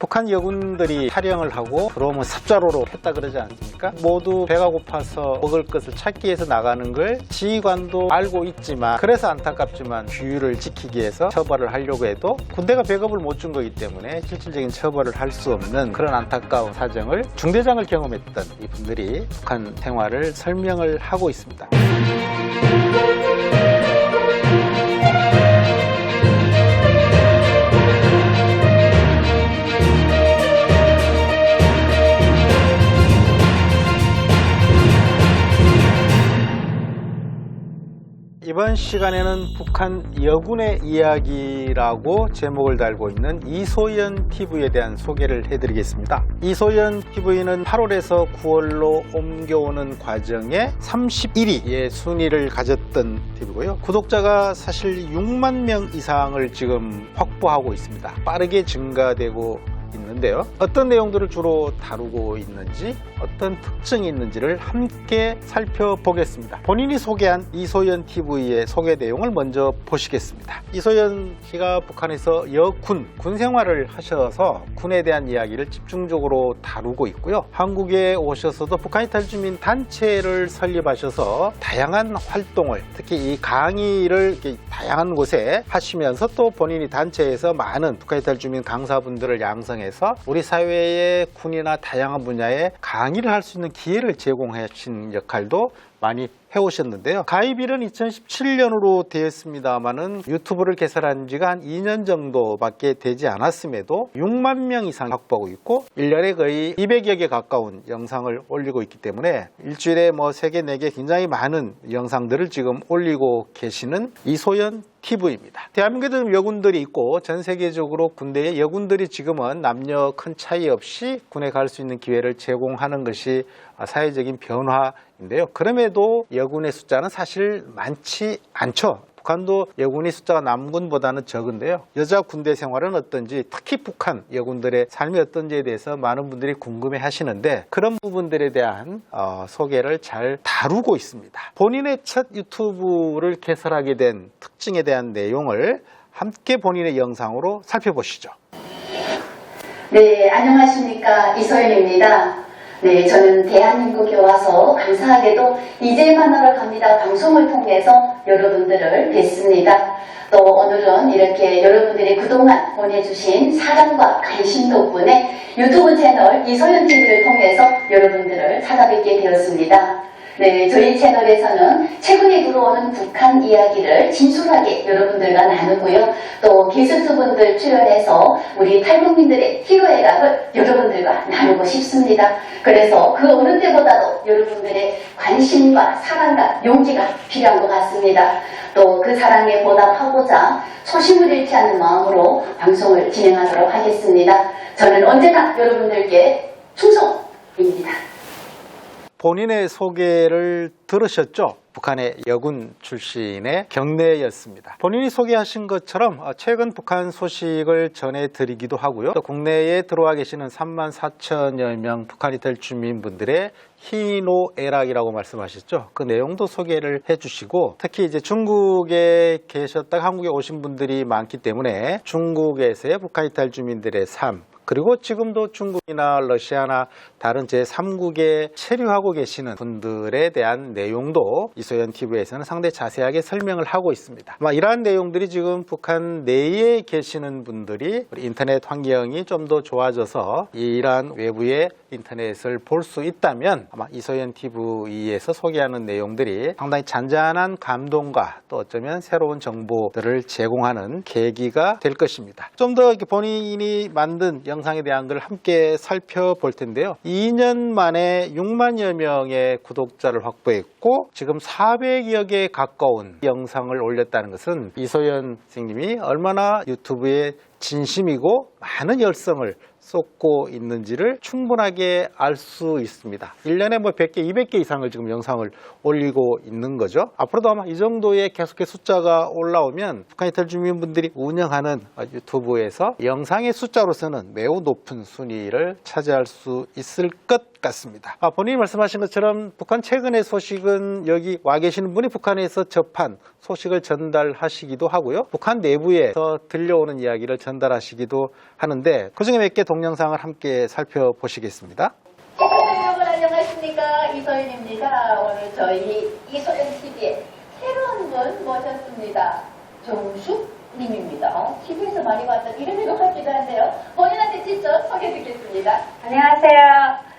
북한 여군들이 촬영을 하고 들어오면 삽자루로 했다 그러지 않습니까? 모두 배가 고파서 먹을 것을 찾기 위해서 나가는 걸 지휘관도 알고 있지만, 그래서 안타깝지만 규율을 지키기 위해서 처벌을 하려고 해도 군대가 배급을 못 준 거기 때문에 실질적인 처벌을 할 수 없는 그런 안타까운 사정을 중대장을 경험했던 이분들이 북한 생활을 설명을 하고 있습니다. 이번 시간에는 북한 여군의 이야기라고 제목을 달고 있는 이소연 TV에 대한 소개를 해드리겠습니다. 이소연 TV는 8월에서 9월로 옮겨오는 과정에 31위의 순위를 가졌던 TV고요. 구독자가 사실 6만 명 이상을 지금 확보하고 있습니다. 빠르게 증가되고 있는데요. 어떤 내용들을 주로 다루고 있는지, 어떤 특징이 있는지를 함께 살펴보겠습니다. 본인이 소개한 이소연 TV의 소개 내용을 먼저 보시겠습니다. 이소연 씨가 북한에서 군 생활을 하셔서 군에 대한 이야기를 집중적으로 다루고 있고요. 한국에 오셔서도 북한 이탈주민 단체를 설립하셔서 다양한 활동을, 특히 이 강의를 다양한 곳에 하시면서 또 본인이 단체에서 많은 북한 이탈주민 강사분들을 양성해서 우리 사회의 군이나 다양한 분야에 강의를 할 수 있는 기회를 제공하신 역할도 많이 해오셨는데요. 가입일은 2017년으로 되었습니다만은 유튜브를 개설한 지가 한 2년 정도밖에 되지 않았음에도 6만 명 이상 확보하고 있고 1년에 거의 200여 개 가까운 영상을 올리고 있기 때문에 일주일에 3개, 4개 굉장히 많은 영상들을 지금 올리고 계시는 이소연 TV입니다. 대한민국에도 여군들이 있고 전 세계적으로 군대에 여군들이 지금은 남녀 큰 차이 없이 군에 갈 수 있는 기회를 제공하는 것이 사회적인 변화인데요. 그럼에도 여군의 숫자는 사실 많지 않죠. 북한도 여군의 숫자가 남군보다는 적은데요. 여자 군대 생활은 어떤지, 특히 북한 여군들의 삶이 어떤지에 대해서 많은 분들이 궁금해 하시는데, 그런 부분들에 대한 소개를 잘 다루고 있습니다. 본인의 첫 유튜브를 개설하게 된 특징에 대한 내용을 함께 본인의 영상으로 살펴보시죠. 네, 안녕하십니까. 이소연입니다. 네, 저는 대한민국에 와서 감사하게도 이제 만나러 갑니다 방송을 통해서 여러분들을 뵙습니다. 또 오늘은 이렇게 여러분들이 그동안 보내주신 사랑과 관심 덕분에 유튜브 채널 이소연 TV를 통해서 여러분들을 찾아뵙게 되었습니다. 네, 저희 채널에서는 최근에 들어오는 북한 이야기를 진솔하게 여러분들과 나누고요. 또 게스트분들 출연해서 우리 탈북민들의 희로애락을 여러분들과 나누고 싶습니다. 그래서 그 어느 때보다도 여러분들의 관심과 사랑과 용기가 필요한 것 같습니다. 또 그 사랑에 보답하고자 소심을 잃지 않는 마음으로 방송을 진행하도록 하겠습니다. 저는 언제나 여러분들께 충성입니다. 본인의 소개를 들으셨죠? 북한의 여군 출신의 경례였습니다. 본인이 소개하신 것처럼 최근 북한 소식을 전해드리기도 하고요. 또 국내에 들어와 계시는 3만 4천여 명 북한 이탈 주민분들의 희노애락이라고 말씀하셨죠. 그 내용도 소개를 해주시고, 특히 이제 중국에 계셨다가 한국에 오신 분들이 많기 때문에 중국에서의 북한 이탈 주민들의 삶, 그리고 지금도 중국이나 러시아나 다른 제3국에 체류하고 계시는 분들에 대한 내용도 이소연 TV에서는 상당히 자세하게 설명을 하고 있습니다. 아마 이러한 내용들이 지금 북한 내에 계시는 분들이 인터넷 환경이 좀 더 좋아져서 이러한 외부의 인터넷을 볼 수 있다면 아마 이소연 TV에서 소개하는 내용들이 상당히 잔잔한 감동과 또 어쩌면 새로운 정보들을 제공하는 계기가 될 것입니다. 좀 더 본인이 만든 영상에 대한 걸 함께 살펴볼 텐데요. 2년 만에 6만여 명의 구독자를 확보했고 지금 400여 개에 가까운 영상을 올렸다는 것은 이소연 선생님이 얼마나 유튜브에 진심이고 많은 열성을 쏟고 있는지를 충분하게 알 수 있습니다. 1년에 100개, 200개 이상을 지금 영상을 올리고 있는 거죠. 앞으로도 아마 이 정도의 계속해서 숫자가 올라오면 북한 이탈 주민분들이 운영하는 유튜브에서 영상의 숫자로서는 매우 높은 순위를 차지할 수 있을 것 같습니다. 본인이 말씀하신 것처럼 북한 최근의 소식은 여기 와 계시는 분이 북한에서 접한 소식을 전달하시기도 하고요. 북한 내부에서 들려오는 이야기를 전달하시기도 하는데 그중에 몇 개 동영상을 함께 살펴보시겠습니다. 시청자 여러분 안녕하십니까, 이소연입니다. 오늘 저희 이소연TV에 새로운 분 모셨습니다. 정숙님입니다. TV에서 많이 봤던 이름인 것 같기도 한데요. 본인한테 직접 소개 듣겠습니다. 안녕하세요.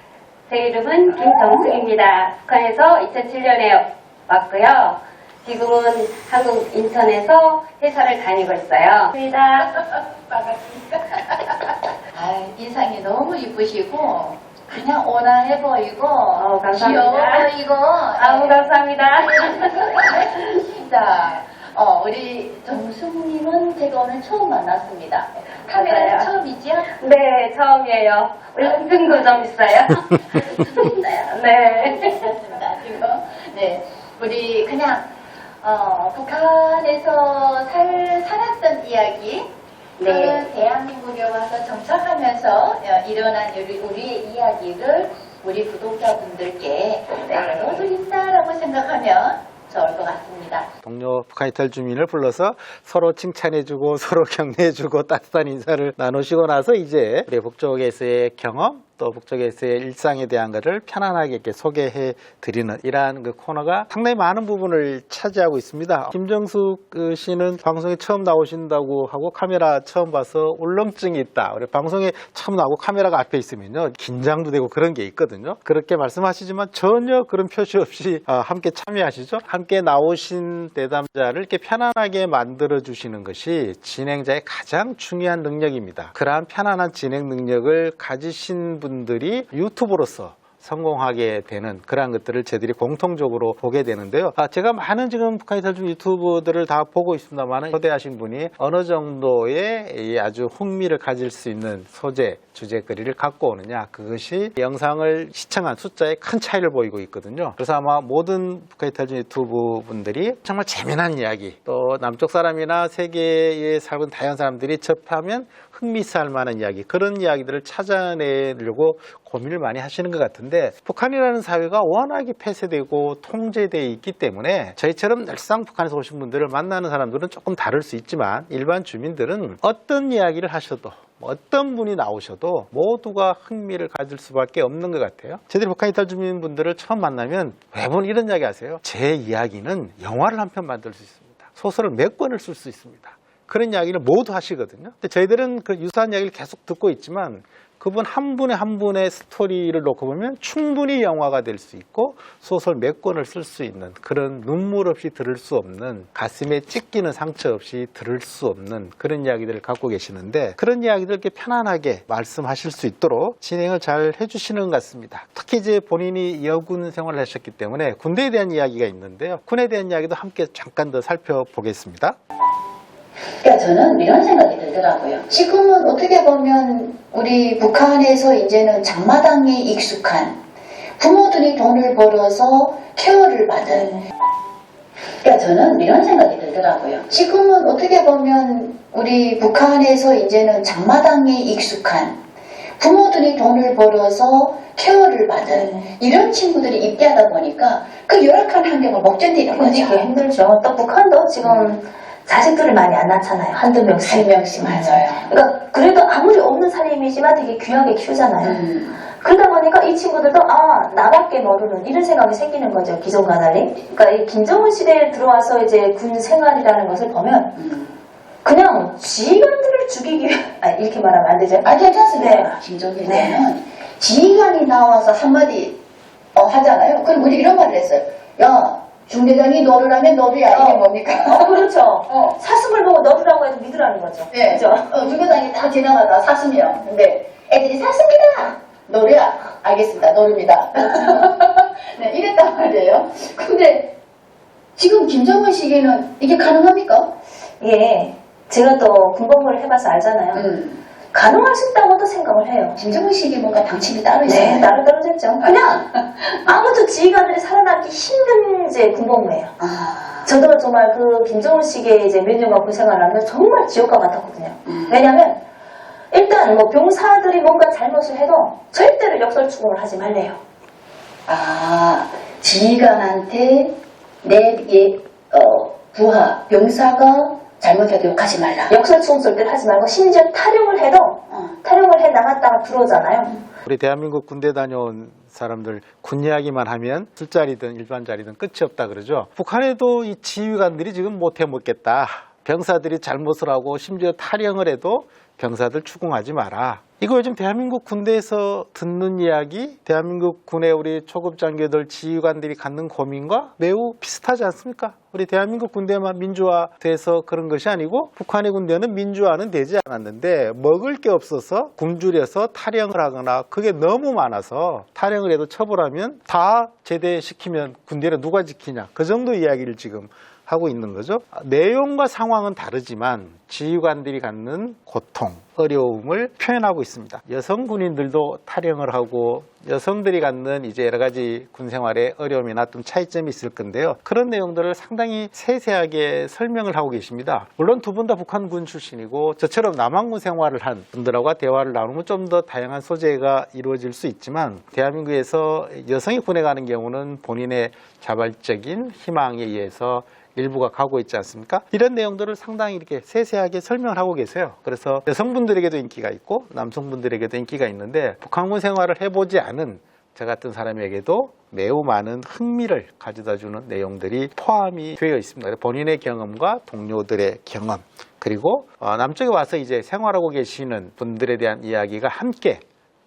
제 이름은 김정숙입니다. 북한에서 2007년에 왔고요. 지금은 한국 인천에서 회사를 다니고 있어요. 반갑습니다. 아, 인상이 너무 이쁘시고 그냥 온화해 보이고 감사합니다. 귀여워 보이고 아우, 감사합니다. 자, 우리 정숙님은 제가 오늘 처음 만났습니다. 카메라 맞아요. 처음이지요? 네, 처음이에요. 우리 친구 좀 있어요? 있어요. 네. 그렇습니다. 지금 네, 우리 그냥 북한에서 살았던 이야기, 또는 대한민국에 와서 정착하면서 일어난 우리의 이야기를 우리 구독자분들께 나눠드린다라고 생각하면 좋을 것 같습니다. 동료 북한 이탈 주민을 불러서 서로 칭찬해주고 서로 격려해주고 따뜻한 인사를 나누시고 나서 이제 우리 북쪽에서의 경험 또 북쪽에서의 일상에 대한 것을 편안하게 이렇게 소개해 드리는 이러한 그 코너가 상당히 많은 부분을 차지하고 있습니다. 김정숙 씨는 방송에 처음 나오신다고 하고 카메라 처음 봐서 울렁증이 있다. 우리 방송에 처음 나오고 카메라가 앞에 있으면요 긴장도 되고 그런 게 있거든요. 그렇게 말씀하시지만 전혀 그런 표시 없이 함께 참여하시죠. 함께 나오신 대담자를 이렇게 편안하게 만들어 주시는 것이 진행자의 가장 중요한 능력입니다. 그러한 편안한 진행 능력을 가지신 분들이 유튜버로서 성공하게 되는 그러한 것들을 저희들이 공통적으로 보게 되는데요. 제가 많은 지금 북한 이탈 중 유튜버들을 다 보고 있습니다만 초대하신 분이 어느 정도의 이 아주 흥미를 가질 수 있는 소재, 주제거리를 갖고 오느냐, 그것이 영상을 시청한 숫자에 큰 차이를 보이고 있거든요. 그래서 아마 모든 북한 이탈 중 유튜브 분들이 정말 재미난 이야기, 또 남쪽 사람이나 세계에 살고 있는 다양한 사람들이 접하면 흥미있을 만한 이야기, 그런 이야기들을 찾아내려고 고민을 많이 하시는 것 같은데, 북한이라는 사회가 워낙에 폐쇄되고 통제되어 있기 때문에 저희처럼 늘상 북한에서 오신 분들을 만나는 사람들은 조금 다를 수 있지만 일반 주민들은 어떤 이야기를 하셔도 어떤 분이 나오셔도 모두가 흥미를 가질 수밖에 없는 것 같아요. 저희들이 북한 이탈 주민분들을 처음 만나면 대부분 이런 이야기 하세요. 제 이야기는 영화를 한 편 만들 수 있습니다. 소설을 몇 권을 쓸 수 있습니다. 그런 이야기를 모두 하시거든요. 근데 저희들은 그 유사한 이야기를 계속 듣고 있지만 그분 한 분의 한 분의 스토리를 놓고 보면 충분히 영화가 될 수 있고 소설 몇 권을 쓸 수 있는, 그런 눈물 없이 들을 수 없는, 가슴에 찢기는 상처 없이 들을 수 없는 그런 이야기들을 갖고 계시는데, 그런 이야기들 이렇게 편안하게 말씀하실 수 있도록 진행을 잘 해주시는 것 같습니다. 특히 이제 본인이 여군 생활을 하셨기 때문에 군대에 대한 이야기가 있는데요. 군에 대한 이야기도 함께 잠깐 더 살펴보겠습니다. 그러니까 저는 이런 생각이 들더라고요. 지금은 어떻게 보면 우리 북한에서 이제는 장마당에 익숙한, 부모들이 돈을 벌어서 케어를 받은, 그러니까 저는 이런 생각이 들더라고요. 지금은 어떻게 보면 우리 북한에서 이제는 장마당에 익숙한, 부모들이 돈을 벌어서 케어를 받은 이런 친구들이 입대하다 보니까 그 열악한 환경을 못 견디는 거죠. 견디기 힘들죠. 또 북한도 지금 자식들을 많이 안 낳잖아요. 한두 명씩. 세 명씩 맞아요. 그러니까 그래도 아무리 없는 살림이지만 되게 귀하게 키우잖아요. 그러다 보니까 이 친구들도 나밖에 모르는 이런 생각이 생기는 거죠. 기존과 달리. 그러니까 이 김정은 시대에 들어와서 이제 군 생활이라는 것을 보면 그냥 지휘관들을 죽이기 위해 이렇게 말하면 안 되죠. 괜찮습니다. 네. 김정일은 네. 지휘관이 나와서 한마디 하잖아요. 그럼 우리 이런 말을 했어요. 야, 중대장이 너를 하면 너도야. 이게 뭡니까? 그렇죠. 사슴을 보고 너르라고 해도 믿으라는 거죠. 네. 그렇죠. 중대장이 다 지나가다 사슴이요. 근데 애들이 사슴이다. 너르야. 알겠습니다. 너릅니다. 네, 이랬단 말이에요. 근데 지금 김정은 시기에는 이게 가능합니까? 예. 제가 또 군복무를 해봐서 알잖아요. 가능할 수 있다고도 생각을 해요. 김정은 시기에 뭔가 방침이 따로 있어요. 네, 따로 떨어졌죠. 그냥 아무튼 지휘관들이 살아남기 힘든 이제 군복무예요. 저도 정말 그 김정은 시기에 이제 몇 년간 군 생활을 하면 정말 지옥과 같았거든요. 왜냐면 일단 뭐 병사들이 뭔가 잘못을 해도 절대로 역설 추궁을 하지 말래요. 지휘관한테 내 부하 병사가 잘못해도 욕하지 말라. 역설충 쏠 때를 하지 말고 심지어 탈영을 해도 탈영을 해 나갔다가 들어오잖아요. 우리 대한민국 군대 다녀온 사람들 군 이야기만 하면 술자리든 일반 자리든 끝이 없다 그러죠. 북한에도 이 지휘관들이 지금 못해 먹겠다. 병사들이 잘못을 하고 심지어 탈영을 해도 병사들 추궁하지 마라. 이거 요즘 대한민국 군대에서 듣는 이야기, 대한민국 군의 우리 초급 장교들 지휘관들이 갖는 고민과 매우 비슷하지 않습니까? 우리 대한민국 군대만 민주화돼서 그런 것이 아니고 북한의 군대는 민주화는 되지 않았는데 먹을 게 없어서 굶주려서 탈영을 하거나 그게 너무 많아서 탈영을 해도 처벌하면 다 제대시키면 군대를 누가 지키냐. 그 정도 이야기를 지금 하고 있는 거죠. 내용과 상황은 다르지만 지휘관들이 갖는 고통, 어려움을 표현하고 있습니다. 여성 군인들도 탈영을 하고 여성들이 갖는 이제 여러 가지 군 생활의 어려움이나 좀 차이점이 있을 건데요. 그런 내용들을 상당히 세세하게 설명을 하고 계십니다. 물론 두 분 다 북한군 출신이고 저처럼 남한군 생활을 한 분들하고 대화를 나누면 좀 더 다양한 소재가 이루어질 수 있지만 대한민국에서 여성이 군에 가는 경우는 본인의 자발적인 희망에 의해서 일부가 가고 있지 않습니까? 이런 내용들을 상당히 이렇게 세세하게 설명을 하고 계세요. 그래서 여성분들에게도 인기가 있고 남성분들에게도 인기가 있는데 북한군 생활을 해보지 않은 저 같은 사람에게도 매우 많은 흥미를 가져다주는 내용들이 포함이 되어 있습니다. 본인의 경험과 동료들의 경험 그리고 남쪽에 와서 이제 생활하고 계시는 분들에 대한 이야기가 함께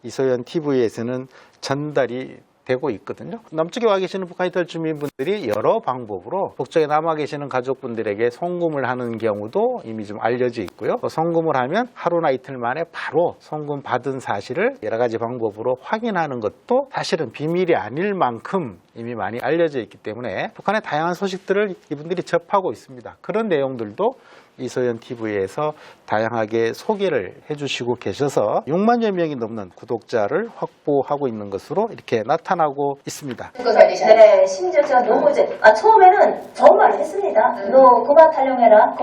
이소연 TV에서는 전달이 되고 있거든요. 남쪽에 와 계시는 북한 이탈 주민분들이 여러 방법으로 북쪽에 남아 계시는 가족분들에게 송금을 하는 경우도 이미 좀 알려져 있고요. 송금을 하면 하루나 이틀 만에 바로 송금 받은 사실을 여러 가지 방법으로 확인하는 것도 사실은 비밀이 아닐 만큼 이미 많이 알려져 있기 때문에 북한의 다양한 소식들을 이분들이 접하고 있습니다. 그런 내용들도 이소연 TV에서 다양하게 소개를 해주시고 계셔서 6만여 명이 넘는 구독자를 확보하고 있는 것으로 이렇게 나타나고 있습니다. 네, 심지어 제가 너무 처음에는 정말 했습니다. 너 그만 탈영해라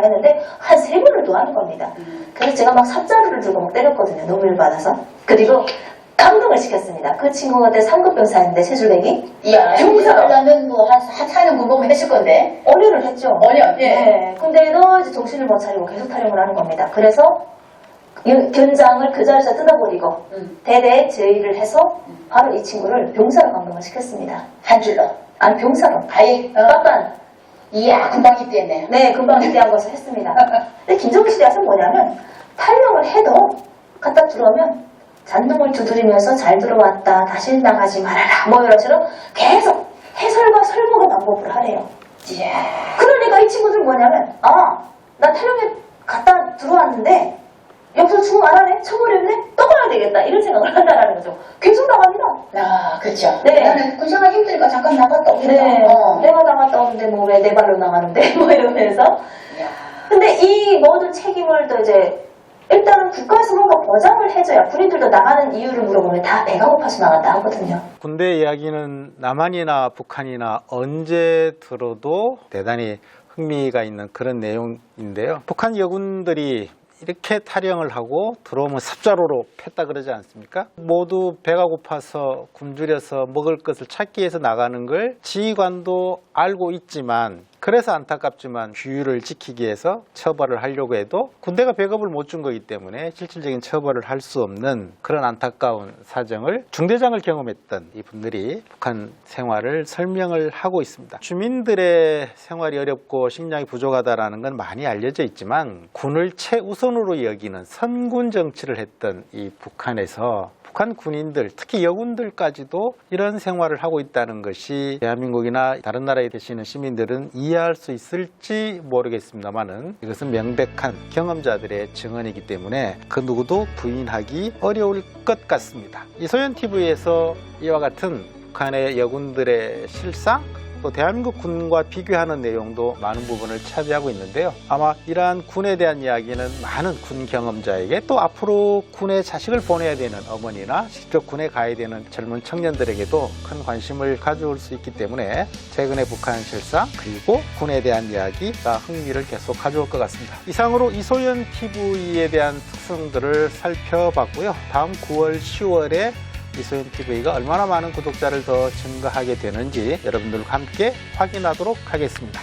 했는데 한 3번을 더 하는 겁니다. 그래서 제가 막 삽자루를 들고 막 때렸거든요. 너무 열받아서. 그리고 감동을 시켰습니다. 그 친구가 그때 3급 병사였는데 세줄뱅이. 이야, 병사라면 뭐 하찮은 군복무 했을 건데. 어려를 했죠. 예. 네. 근데도 이제 정신을 못 차리고 계속 탈영을 하는 겁니다. 그래서 견장을 그 자리에서 뜯어버리고 대대 제의를 해서 바로 이 친구를 병사로 감동을 시켰습니다. 한 줄로. 아니 병사로. 아예. 빡간. 이야, 금방 입대했네요. 네, 금방 입대한 것을 했습니다. 근데 김정은 시대에서 뭐냐면 탈영을 해도 갖다 들어오면 잔등을 두드리면서 잘 들어왔다, 다시 나가지 말아라, 뭐 이런처럼 계속 해설과 설명의 방법을 하래요. 이야. 그러니까 이 친구들 뭐냐면, 나 탈영에 갔다 들어왔는데 여기서 죽음 안 하네? 처벌했네? 또 가야 되겠다, 이런 생각을 한다는 거죠. 계속 나갑니다. 아, 그렇죠. 네. 나는 군생활 힘드니까 잠깐 나갔다 오겠다. 네, 내가 나갔다 오는데 뭐 왜 내 발로 나가는데 뭐 이러면서. 이야. 근데 이 모든 책임을 또 이제 일단은 국가에서 뭔가 보장을 해줘야 군인들도 나가는 이유를 물어보면 다 배가 고파서 나간다 하거든요. 군대 이야기는 남한이나 북한이나 언제 들어도 대단히 흥미가 있는 그런 내용인데요. 북한 여군들이 이렇게 탈영을 하고 들어오면 삽자루로 팼다 그러지 않습니까? 모두 배가 고파서 굶주려서 먹을 것을 찾기 위해서 나가는 걸 지휘관도 알고 있지만 그래서 안타깝지만 규율을 지키기 위해서 처벌을 하려고 해도 군대가 배급을 못 준 거기 때문에 실질적인 처벌을 할 수 없는 그런 안타까운 사정을 중대장을 경험했던 이분들이 북한 생활을 설명을 하고 있습니다. 주민들의 생활이 어렵고 식량이 부족하다는 건 많이 알려져 있지만 군을 최우선으로 여기는 선군 정치를 했던 이 북한에서 북한 군인들, 특히 여군들까지도 이런 생활을 하고 있다는 것이 대한민국이나 다른 나라에 계시는 시민들은 이해할 수 있을지 모르겠습니다만은 이것은 명백한 경험자들의 증언이기 때문에 그 누구도 부인하기 어려울 것 같습니다. 이소연 TV에서 이와 같은 북한의 여군들의 실상, 또 대한민국 군과 비교하는 내용도 많은 부분을 차지하고 있는데요. 아마 이러한 군에 대한 이야기는 많은 군 경험자에게 또 앞으로 군에 자식을 보내야 되는 어머니나 직접 군에 가야 되는 젊은 청년들에게도 큰 관심을 가져올 수 있기 때문에 최근의 북한 실상 그리고 군에 대한 이야기가 흥미를 계속 가져올 것 같습니다. 이상으로 이소연 TV에 대한 특성들을 살펴봤고요. 다음 9월, 10월에 이소연 TV가 얼마나 많은 구독자를 더 증가하게 되는지 여러분들과 함께 확인하도록 하겠습니다.